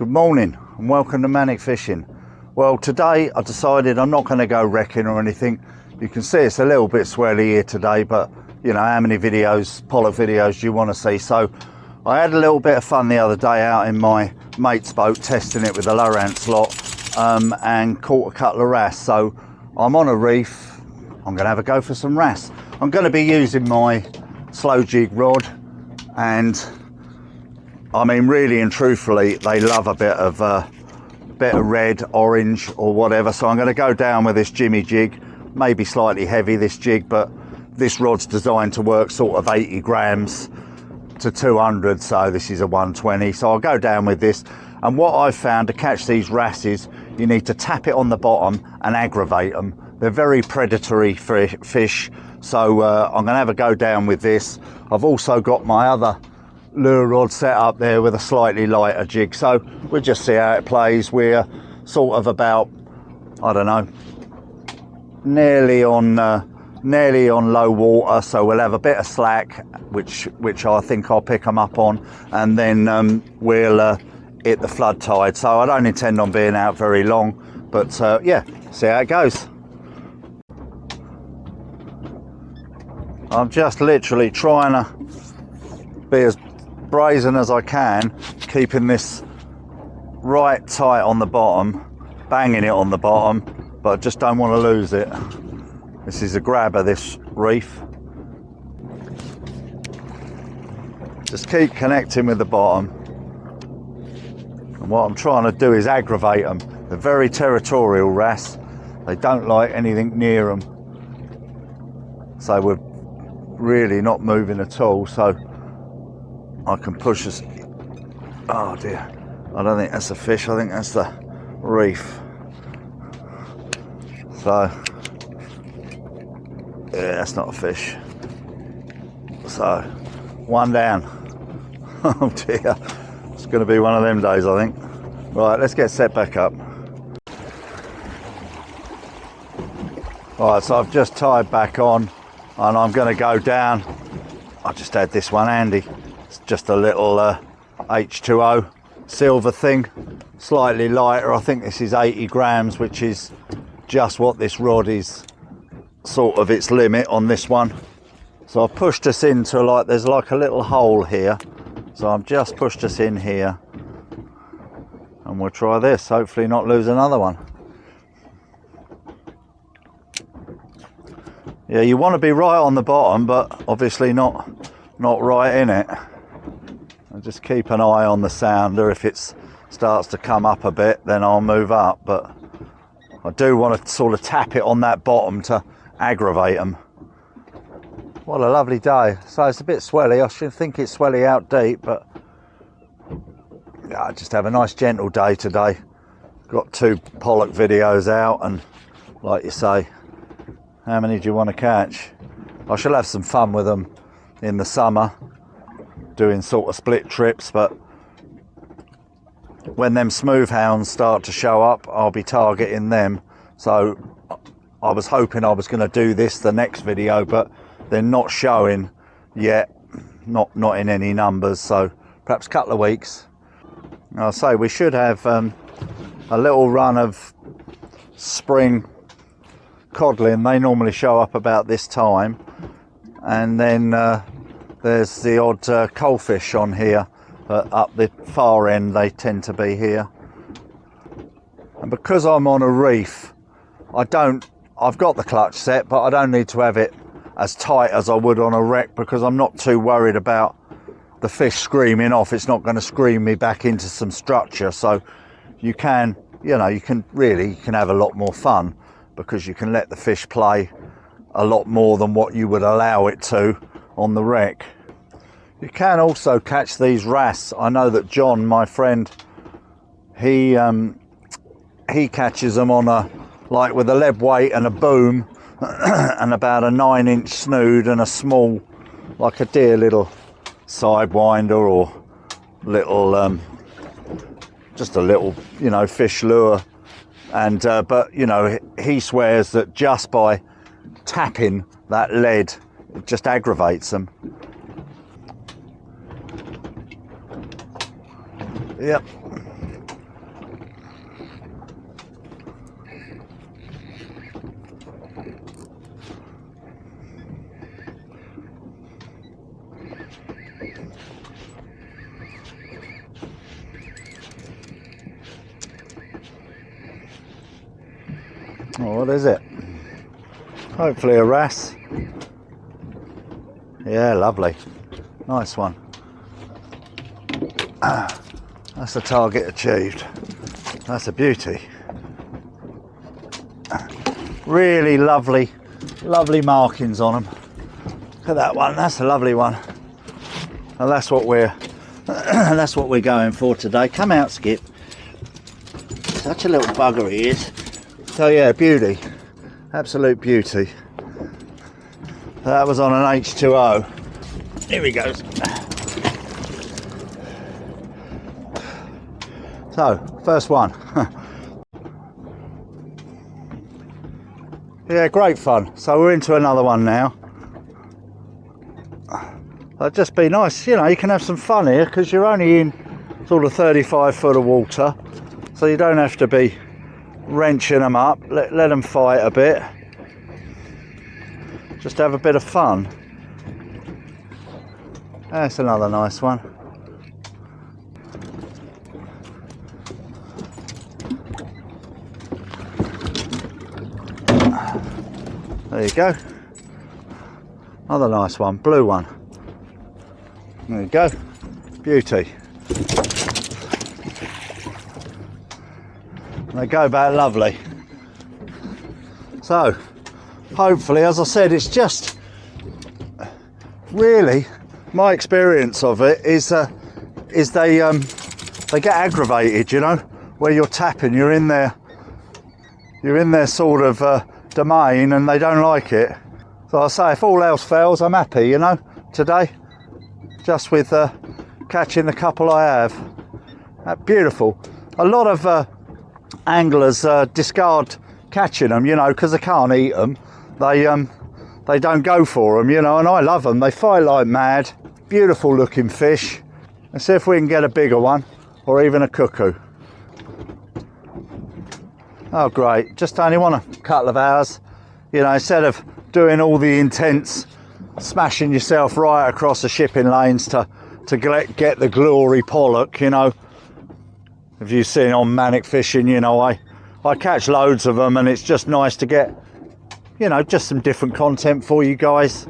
Good morning and welcome to Manic Fishing. Well, today I decided I'm not going to go wrecking or anything. You can see it's a little bit swelly here today, but you know, how many videos, Pollock videos do you want to see? So I had a little bit of fun the other day out in my mate's boat testing it with a low slot and caught a couple of wrasse. So I'm on a reef. I'm going to have a go for some wrasse. I'm going to be using my slow jig rod, and I mean, really and truthfully, they love a bit of red, orange or whatever. So I'm going to go down with this Jimmy jig, maybe slightly heavy this jig, but this rod's designed to work sort of 80 grams to 200. So this is a 120. So I'll go down with this. And what I've found to catch these wrasses, you need to tap it on the bottom and aggravate them. They're very predatory fish. So I'm going to have a go down with this. I've also got my other lure rod set up there with a slightly lighter jig, so we'll just see how it plays. We're sort of about, I don't know, nearly on low water, so we'll have a bit of slack, which I think I'll pick them up on, and then we'll hit the flood tide. So I don't intend on being out very long, but yeah, see how it goes. I'm just literally trying to be as brazen as I can, keeping this right tight on the bottom, banging it on the bottom, but I just don't want to lose it. This is a grabber, this reef. Just keep connecting with the bottom, and what I'm trying to do is aggravate them. They're very territorial wrasse. They don't like anything near them, so we're really not moving at all. So I can push us. Oh dear, I don't think that's a fish, I think that's the reef. So yeah, that's not a fish. So one down. Oh dear, it's going to be one of them days, I think. Right, let's get set back up. Alright, so I've just tied back on and I'm going to go down. I just had this one handy. Just a little H2O silver thing, slightly lighter. I think this is 80 grams, which is just what this rod is, sort of its limit on this one. So I've pushed us into, like, there's like a little hole here, so I've just pushed us in here, and we'll try this, hopefully not lose another one. Yeah, you want to be right on the bottom, but obviously not right in it. And just keep an eye on the sounder. If it starts to come up a bit, then I'll move up, but I do want to sort of tap it on that bottom to aggravate them. What a lovely day. So it's a bit swelly. I should think it's swelly out deep, but yeah, I just have a nice gentle day today. Got 2 Pollock videos out, and like you say, how many do you want to catch? I shall have some fun with them in the summer, doing sort of split trips, but when them smooth hounds start to show up, I'll be targeting them. So I was hoping I was going to do this the next video, but they're not showing yet, not in any numbers, so perhaps a couple of weeks. I'll say we should have a little run of spring codling. They normally show up about this time, and then there's the odd coalfish on here, but up the far end they tend to be here. And because I'm on a reef, I've got the clutch set, but I don't need to have it as tight as I would on a wreck, because I'm not too worried about the fish screaming off. It's not going to scream me back into some structure. So you can have a lot more fun, because you can let the fish play a lot more than what you would allow it to on the wreck. You can also catch these wrasse. I know that John, my friend, he catches them on like with a lead weight and a boom and about a 9-inch snood and a small, like a dear little sidewinder or little just a little, fish lure. And but he swears that just by tapping that lead, it just aggravates them. Yep. Oh, what is it? Hopefully a REEF. Yeah, lovely. Nice one. That's the target achieved. That's a beauty. Really lovely, lovely markings on them. Look at that one. That's a lovely one. And that's what we're that's what we're going for today. Come out, Skip. Such a little bugger he is. So yeah, beauty. Absolute beauty. That was on an H2O. Here he goes. So, first one. Yeah, great fun. So we're into another one now. It'd just be nice, you know, you can have some fun here because you're only in sort of 35 foot of water. So you don't have to be wrenching them up. Let them fight a bit. Just have a bit of fun. That's another nice one. There you go. Another nice one, blue one. There you go. Beauty. They go back lovely. So, hopefully, as I said, it's just really my experience of it is they get aggravated, you know, where you're tapping, you're in their sort of domain, and they don't like it. So I say, if all else fails, I'm happy, you know, today, just with catching the couple I have. Beautiful. A lot of anglers discard catching them, you know, because they can't eat them. They don't go for them, you know, and I love them. They fight like mad. Beautiful looking fish. Let's see if we can get a bigger one, or even a cuckoo. Oh great, just only want a couple of hours, you know, instead of doing all the intense smashing yourself right across the shipping lanes to get the glory pollock, you know. If you've seen on Manic fishing, you know, I catch loads of them, and it's just nice to get, you know, just some different content for you guys.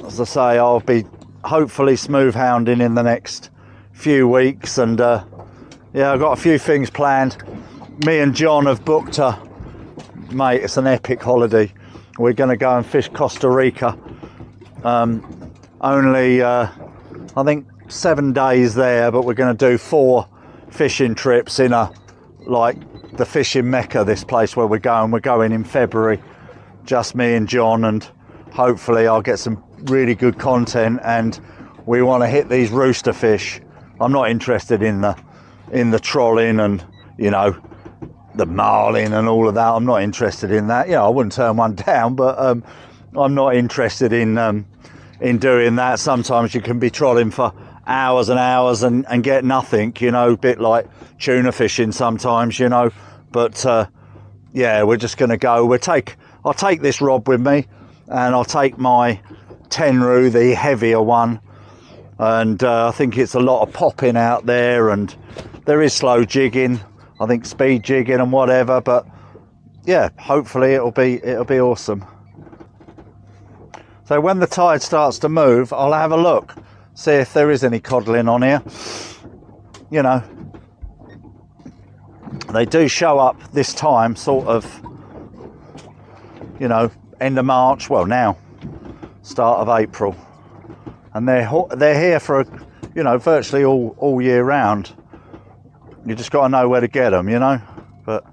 As I say, I'll be hopefully smooth hounding in the next few weeks, and yeah, I've got a few things planned. Me and John have booked mate, it's an epic holiday. We're going to go and fish Costa Rica. Only I think 7 days there, but we're going to do 4 fishing trips in the fishing mecca, this place where we're going. We're going in February, just me and John, and hopefully I'll get some really good content. And we want to hit these rooster fish. I'm not interested in the trolling and, you know, the marlin and all of that. I'm not interested in that. You know, I wouldn't turn one down, but I'm not interested in doing that. Sometimes you can be trolling for hours and hours and get nothing, you know, a bit like tuna fishing sometimes, you know. But yeah, we're just going to go. I'll take this rod with me, and I'll take my Tenru, the heavier one, and I think it's a lot of popping out there, and there is slow jigging, I think speed jigging and whatever, but yeah, hopefully it'll be awesome. So when the tide starts to move, I'll have a look, see if there is any codling on here. You know, they do show up this time, sort of, you know, end of March, well now, start of April, and they're here for, you know, virtually all year round. You just got to know where to get them, you know. But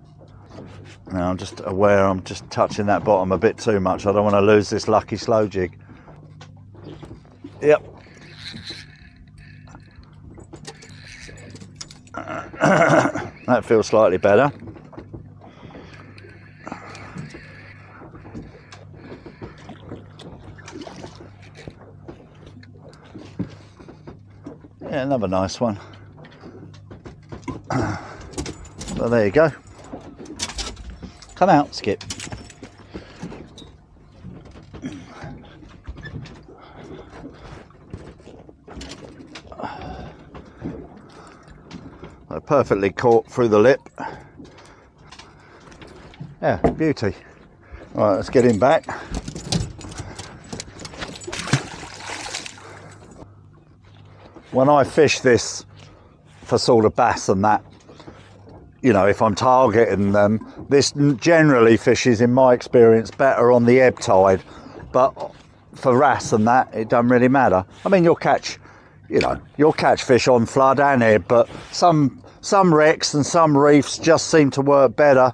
now I'm just aware I'm just touching that bottom a bit too much. I don't want to lose this lucky slow jig. Yep. That feels slightly better. Yeah, another nice one. So there you go. Come out, Skip. Perfectly caught through the lip. Yeah, beauty. Right, let's get him back. When I fish this for sort of bass and that, you know, if I'm targeting them, this generally fishes, in my experience, better on the ebb tide. But for wrasse and that, it doesn't really matter. I mean, you'll catch, you know, you'll catch fish on flood and ebb, but some wrecks and some reefs just seem to work better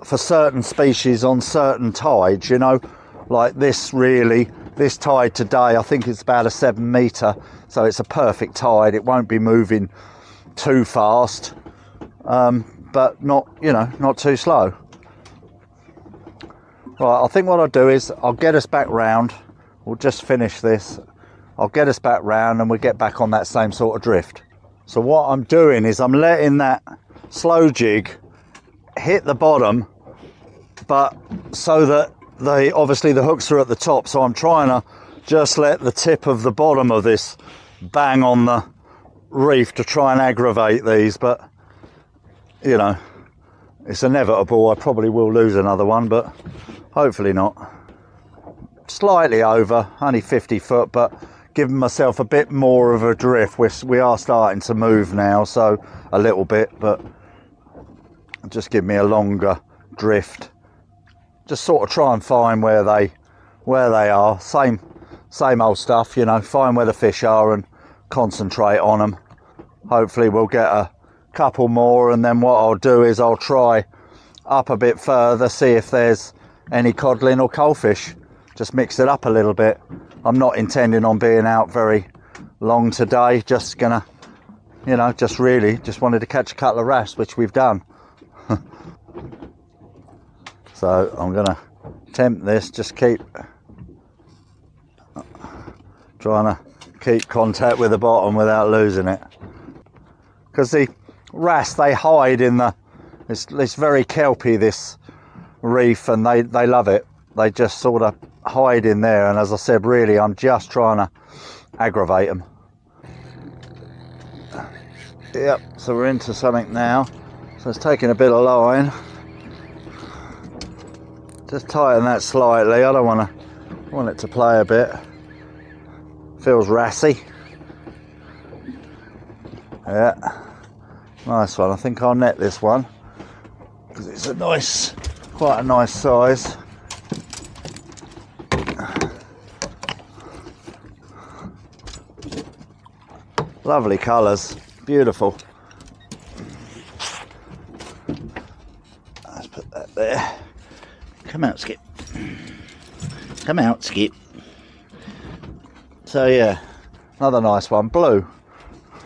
for certain species on certain tides, you know, like this. Really, this tide today, I think it's about a 7 metre, so it's a perfect tide. It won't be moving too fast, but not, you know, not too slow. Right, I think what I'll do is I'll get us back round. We'll just finish this. I'll get us back round and we'll get back on that same sort of drift. So what I'm doing is I'm letting that slow jig hit the bottom, but so that obviously the hooks are at the top, so I'm trying to just let the tip of the bottom of this bang on the reef to try and aggravate these, but you know, it's inevitable. I probably will lose another one, but hopefully not. Slightly over, only 50 foot, but giving myself a bit more of a drift. We are starting to move now, so a little bit, but just give me a longer drift. Just sort of try and find where they are. Same old stuff, you know, find where the fish are and concentrate on them. Hopefully we'll get a couple more, and then what I'll do is I'll try up a bit further, see if there's any codling or coalfish. Just mix it up a little bit. I'm not intending on being out very long today, just gonna, you know, just wanted to catch a couple of wrasse, which we've done. So I'm gonna attempt this, just keep trying to keep contact with the bottom without losing it, because the wrasse, they hide in the, it's very kelpy, this reef, and they love it. They just sort of hide in there, and as I said, really I'm just trying to aggravate them. Yep, so we're into something now, so it's taking a bit of line. Just tighten that slightly. I don't want it to play a bit. Feels wrassy. Yeah, nice one. I think I'll net this one because it's a nice, quite a nice size. Lovely colours, beautiful. Let's put that there. Come out, Skip. Come out, Skip. So yeah, another nice one, blue.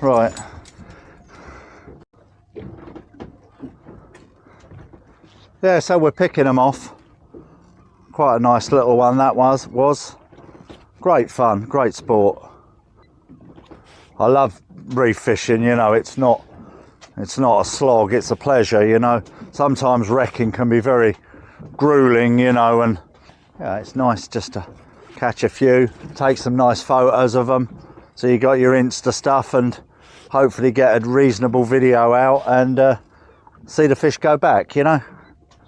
Right. Yeah, so we're picking them off. Quite a nice little one that was. Great fun, great sport. I love reef fishing, you know, it's not a slog, it's a pleasure, you know. Sometimes wrecking can be very grueling, you know, and yeah, it's nice just to catch a few, take some nice photos of them, so you got your Insta stuff, and hopefully get a reasonable video out and see the fish go back, you know.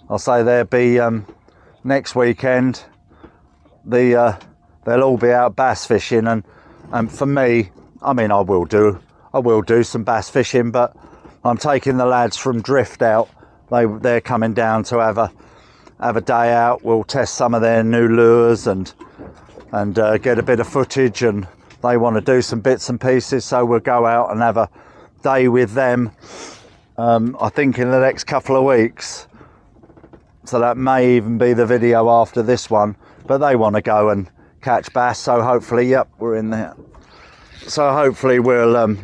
I'll say there'll be next weekend, they'll all be out bass fishing, and for me, I mean, I will do some bass fishing, but I'm taking the lads from Drift out. They're coming down to have a day out. We'll test some of their new lures and get a bit of footage, and they want to do some bits and pieces, so we'll go out and have a day with them, I think in the next couple of weeks. So that may even be the video after this one, but they want to go and catch bass, so hopefully, yep, we're in there. So hopefully we'll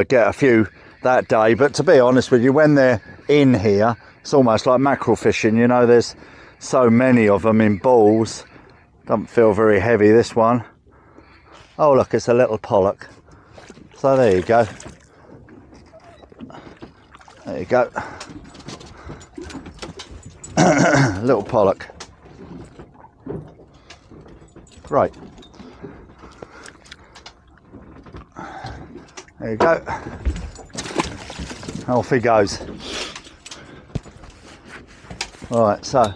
get a few that day. But to be honest with you, when they're in here, it's almost like mackerel fishing, you know, there's so many of them in balls. Don't feel very heavy, this one. Oh look, it's a little pollock. So there you go. There you go. Little pollock. Right. There you go. Off he goes. Right, so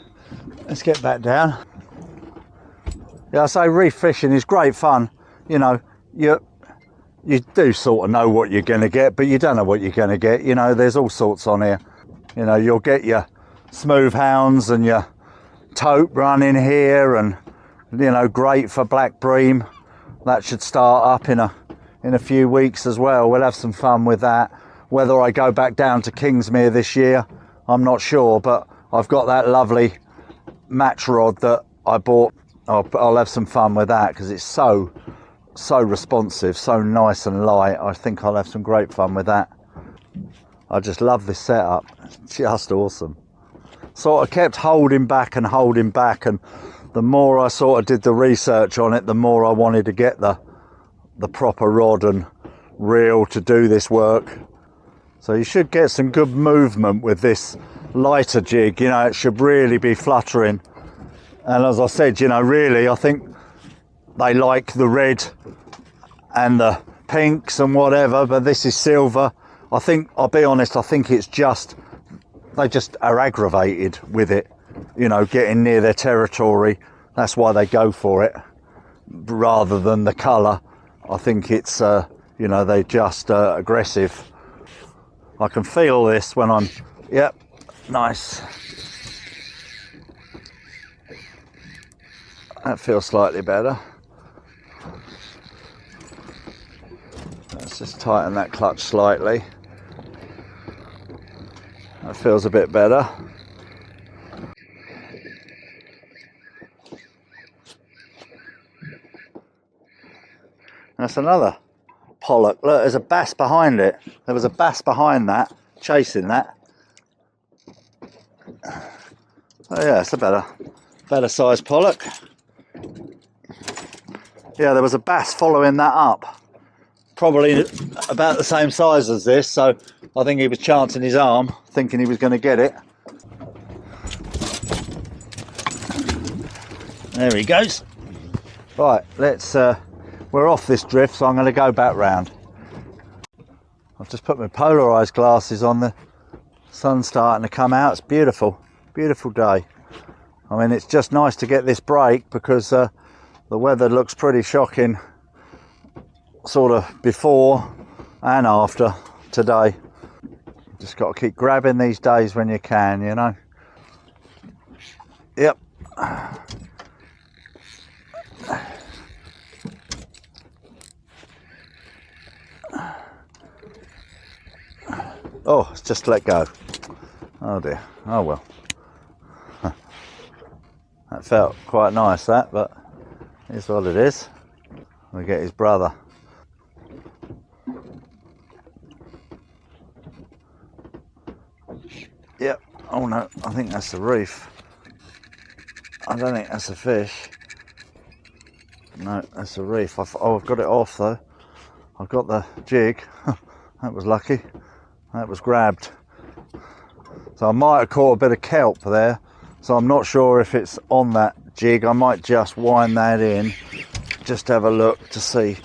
let's get back down. Yeah, I say reef fishing is great fun. You know, you do sort of know what you're going to get, but you don't know what you're going to get. You know, there's all sorts on here. You know, you'll get your smooth hounds and your tope running here, and you know, great for black bream. That should start up in a few weeks as well. We'll have some fun with that. Whether I go back down to Kingsmere this year, I'm not sure, but I've got that lovely match rod that I bought. I'll have some fun with that because it's so responsive, so nice and light. I think I'll have some great fun with that. I just love this setup. It's just awesome. Sort of kept holding back, and the more I sort of did the research on it, the more I wanted to get the proper rod and reel to do this work. So you should get some good movement with this lighter jig. You know, it should really be fluttering. And as I said, you know, really, I think they like the red and the pinks and whatever, but this is silver. I think, I'll be honest, I think it's just, they just are aggravated with it, you know, getting near their territory. That's why they go for it, rather than the colour. I think it's, you know, they're just aggressive. I can feel this when I'm, yep, nice. That feels slightly better. Let's just tighten that clutch slightly. That feels a bit better. That's another pollock. Look, there's a bass behind it. There was a bass behind that, chasing that. Oh yeah, it's a better sized pollock. Yeah, there was a bass following that up. Probably about the same size as this, so I think he was chancing his arm, thinking he was going to get it. There he goes. Right, let's, we're off this drift, so I'm going to go back round. I've just put my polarised glasses on, the sun's starting to come out. It's beautiful, beautiful day. I mean, it's just nice to get this break because the weather looks pretty shocking, sort of before and after today. Just got to keep grabbing these days when you can, you know. Yep. Oh, it's just let go. Oh dear. Oh well. That felt quite nice, that, but here's what it is. We get his brother. Yep. Oh no, I think that's a reef. I don't think that's a fish. No, that's a reef. I've got it off though. I've got the jig. That was lucky. That was grabbed. So I might have caught a bit of kelp there. So I'm not sure if it's on that jig. I might just wind that in, just have a look to see.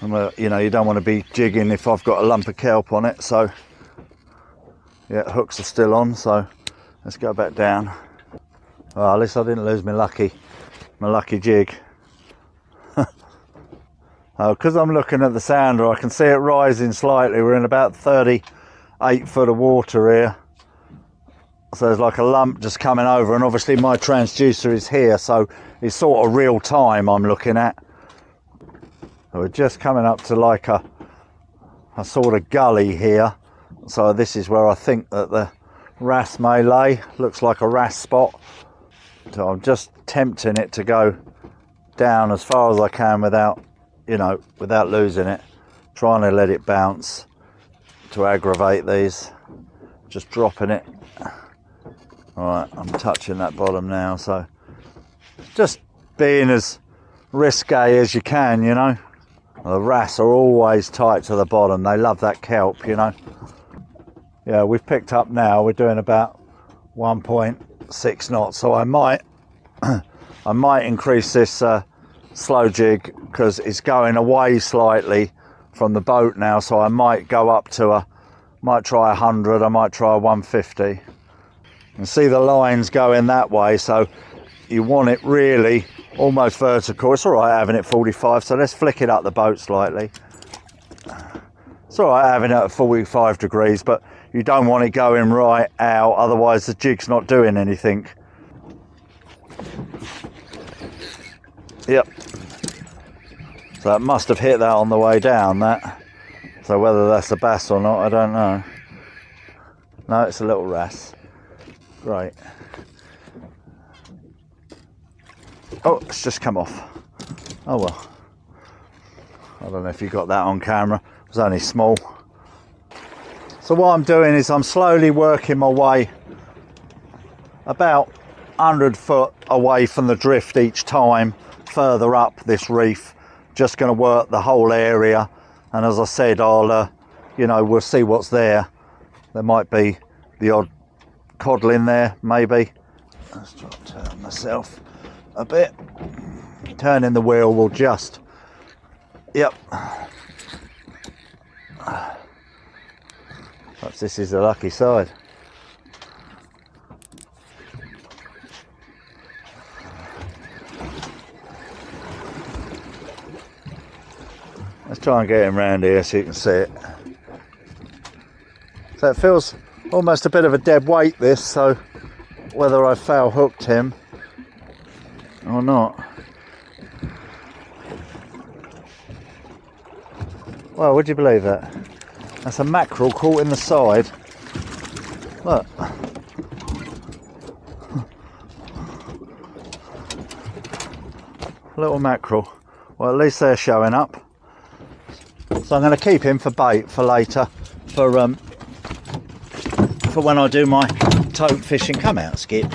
You know, you don't want to be jigging if I've got a lump of kelp on it. So yeah, hooks are still on. So let's go back down. Well, at least I didn't lose my lucky jig. Because I'm looking at the sounder, I can see it rising slightly. We're in about 38 foot of water here. So there's like a lump just coming over, and obviously my transducer is here, so it's sort of real time I'm looking at. So we're just coming up to like a sort of gully here. So this is where I think that the wrasse may lay. Looks like a wrasse spot. So I'm just tempting it to go down as far as I can without, you know, without losing it. Trying to let it bounce to aggravate these. Just dropping it. Alright, I'm touching that bottom now, so just being as risque as you can, you know. The wrasse are always tight to the bottom. They love that kelp, you know. Yeah, we've picked up now. We're doing about 1.6 knots, so I might I might increase this slow jig because it's going away slightly from the boat now, so I might go up to might try 100, I might try 150. And see the lines going that way, so you want it really almost vertical. It's all right having it 45, so let's flick it up the boat slightly. It's all right having it at 45 degrees, but you don't want it going right out, otherwise the jig's not doing anything. Yep. So that must have hit that on the way down, that. So whether that's a bass or not, I don't know. No, it's a little wrasse. Great. Oh, it's just come off. Oh well. I don't know if you got that on camera. It was only small. So what I'm doing is I'm slowly working my way about 100 foot away from the drift each time, further up this reef. Just going to work the whole area, and as I said, I'll you know, we'll see what's there. There might be the odd codle in there, maybe. Let's try to turn myself a bit. Turning the wheel will just, yep. Perhaps this is the lucky side. Let's try and get him round here so you can see it. So it feels almost a bit of a dead weight, this, so whether I foul hooked him or not. Well, would you believe that? That's a mackerel caught in the side. Look. Little mackerel. Well, at least they're showing up. So I'm going to keep him for bait for later, for when I do my tote fishing. Come out, Skip.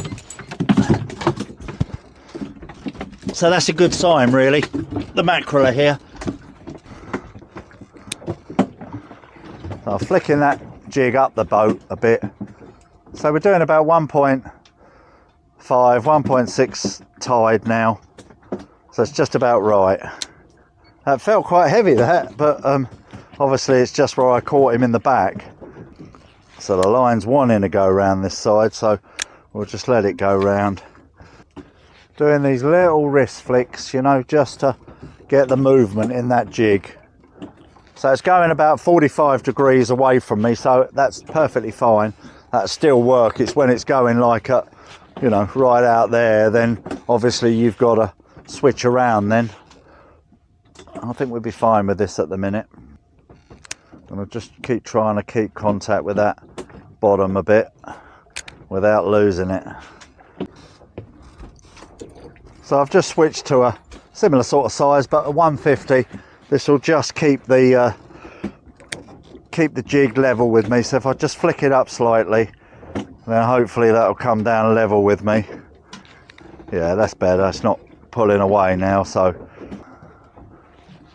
So that's a good sign, really. The mackerel are here. So I'm flicking that jig up the boat a bit. So we're doing about 1.5, 1.6 tide now. So it's just about right. That felt quite heavy, that, but obviously it's just where I caught him in the back. So the line's wanting to go around this side, so we'll just let it go round. Doing these little wrist flicks, you know, just to get the movement in that jig. So it's going about 45 degrees away from me, so that's perfectly fine. That'll still work. It's when it's going like a, you know, right out there, then obviously you've got to switch around then. I think we'll be fine with this at the minute. And I'll just keep trying to keep contact with that bottom a bit without losing it. So I've just switched to a similar sort of size, but a 150. This will just keep the jig level with me. So if I just flick it up slightly, then hopefully that'll come down level with me. Yeah, that's better. It's not pulling away now, so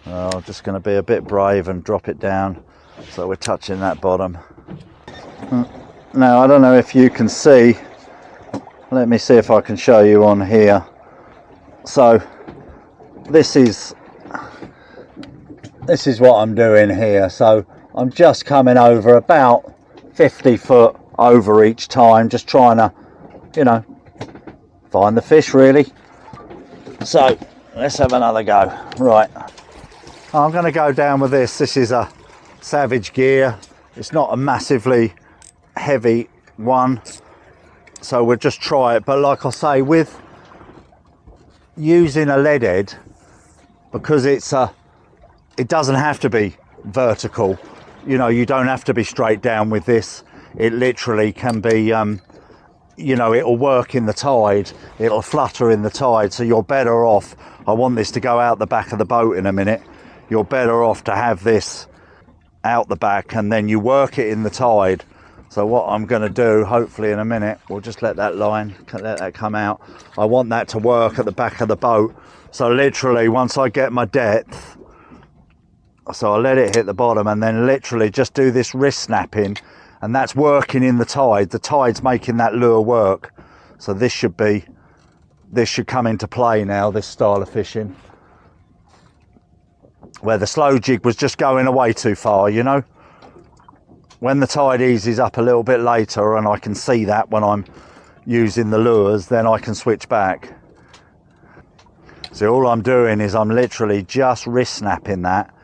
I'm just going to be a bit brave and drop it down so we're touching that bottom. Now I don't know if you can see, let me see if I can show you on here. So this is what I'm doing here. So I'm just coming over about 50 foot over each time, just trying to, you know, find the fish really. So let's have another go. Right, I'm going to go down with this. This is a Savage gear. It's not a massively heavy one, so we'll just try it. But like I say, with using a lead head, because it doesn't have to be vertical, you know, you don't have to be straight down with this. It literally can be you know, it'll work in the tide, it'll flutter in the tide, so you're better off. I want this to go out the back of the boat in a minute. You're better off to have this out the back and then you work it in the tide. So what I'm going to do, hopefully in a minute, we'll just let that line, let that come out. I want that to work at the back of the boat. So literally once I get my depth, so I let it hit the bottom and then literally just do this wrist snapping, and that's working in the tide. The tide's making that lure work. So this should come into play now, this style of fishing. Where the slow jig was just going away too far, you know. When the tide eases up a little bit later, and I can see that when I'm using the lures, then I can switch back. So all I'm doing is I'm literally just wrist snapping that,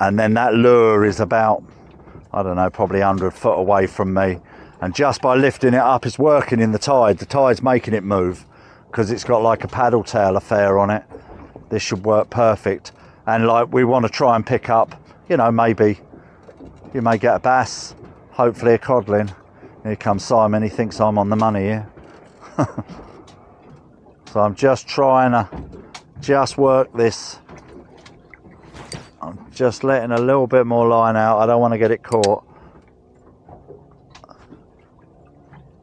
and then that lure is about, I don't know, probably 100 foot away from me, and just by lifting it up, it's working in the tide's making it move, because it's got like a paddle tail affair on it. This should work perfect. And like, we want to try and pick up, you know, maybe you may get a bass, hopefully a codling. Here comes Simon, he thinks I'm on the money here. So I'm just trying to just work this. I'm just letting a little bit more line out, I don't want to get it caught.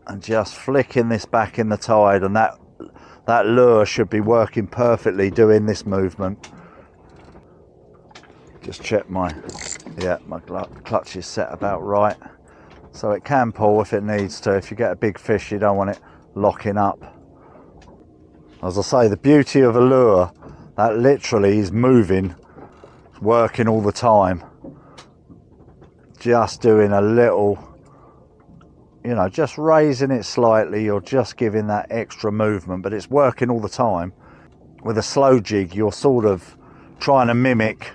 And just flicking this back in the tide, and that lure should be working perfectly doing this movement. Just check my clutch is set about right, so it can pull if it needs to. If you get a big fish, you don't want it locking up. As I say, the beauty of a lure, that literally is moving, working all the time. Just doing a little, you know, just raising it slightly, you're just giving that extra movement, but it's working all the time. With a slow jig, you're sort of trying to mimic,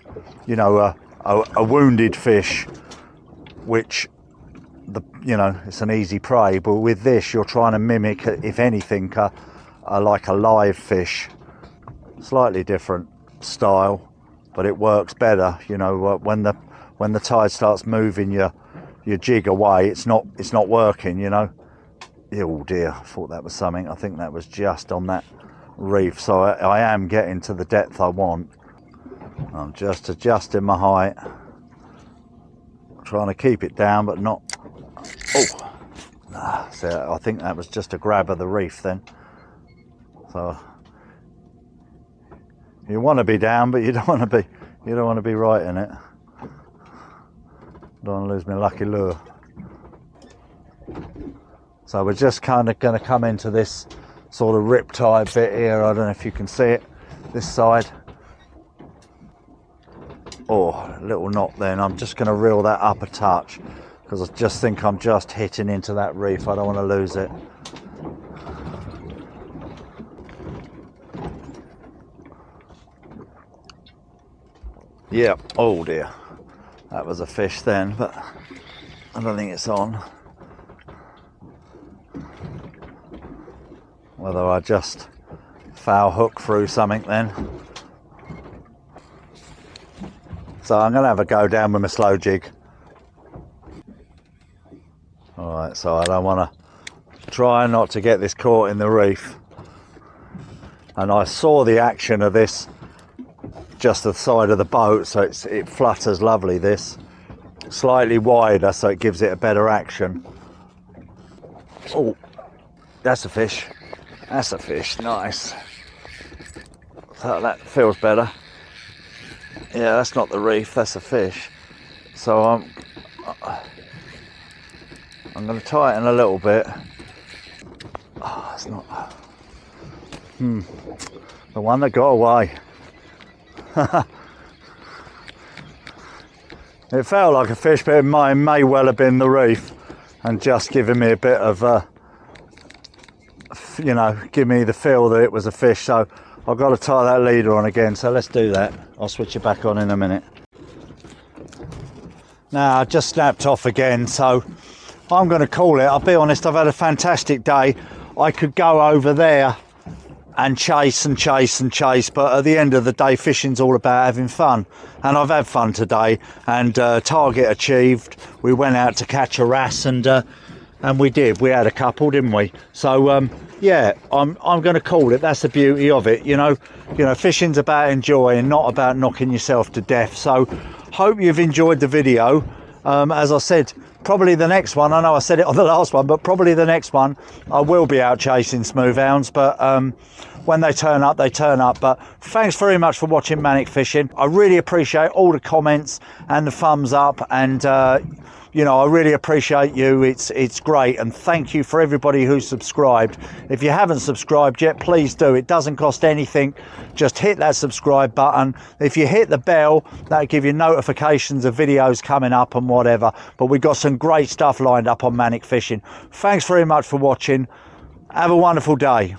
you know, a wounded fish, which, you know, it's an easy prey. But with this, you're trying to mimic, if anything, like a live fish. Slightly different style, but it works better. You know, when the tide starts moving your jig away, it's not working, you know. Oh dear, I thought that was something. I think that was just on that reef, so I am getting to the depth I want. I'm just adjusting my height, trying to keep it down but not. So I think that was just a grab of the reef then. So you want to be down, but you don't want to be right in it. Don't want to lose my lucky lure. So we're just kind of going to come into this sort of riptide bit here. I don't know if you can see it, this side. Oh, a little knot then. I'm just going to reel that up a touch, because I just think I'm just hitting into that reef. I don't want to lose it. Yeah, oh dear. That was a fish then, but I don't think it's on. Whether I just foul hook through something then. So I'm going to have a go down with my slow jig. Alright, so I don't want to try not to get this caught in the reef. And I saw the action of this just the side of the boat, so it flutters lovely, this. Slightly wider, so it gives it a better action. Oh, that's a fish. That's a fish, nice. So that feels better. Yeah, that's not the reef, that's a fish. So I'm going to tighten a little bit. Oh, it's not. The one that got away. It felt like a fish, but it may well have been the reef, and just giving me a bit of, you know, give me the feel that it was a fish. So I've got to tie that leader on again. So let's do that. I'll switch it back on in a minute. Now I just snapped off again, so I'm going to call it. I'll be honest, I've had a fantastic day. I could go over there and chase and chase and chase, but at the end of the day, fishing's all about having fun, and I've had fun today, and target achieved. We went out to catch a wrasse, and we had a couple, didn't we? So yeah, I'm going to call it. That's the beauty of it, you know. Fishing's about enjoying, not about knocking yourself to death. So hope you've enjoyed the video. As I said, probably the next one, I know I said it on the last one, but probably the next one I will be out chasing smooth hounds, but when they turn up, they turn up. But thanks very much for watching Manic Fishing. I really appreciate all the comments and the thumbs up, and you know, I really appreciate you. It's great, and thank you for everybody who's subscribed. If you haven't subscribed yet, please do. It doesn't cost anything. Just hit that subscribe button. If you hit the bell, that'll give you notifications of videos coming up and whatever. But we've got some great stuff lined up on Manic Fishing. Thanks very much for watching, Have a wonderful day.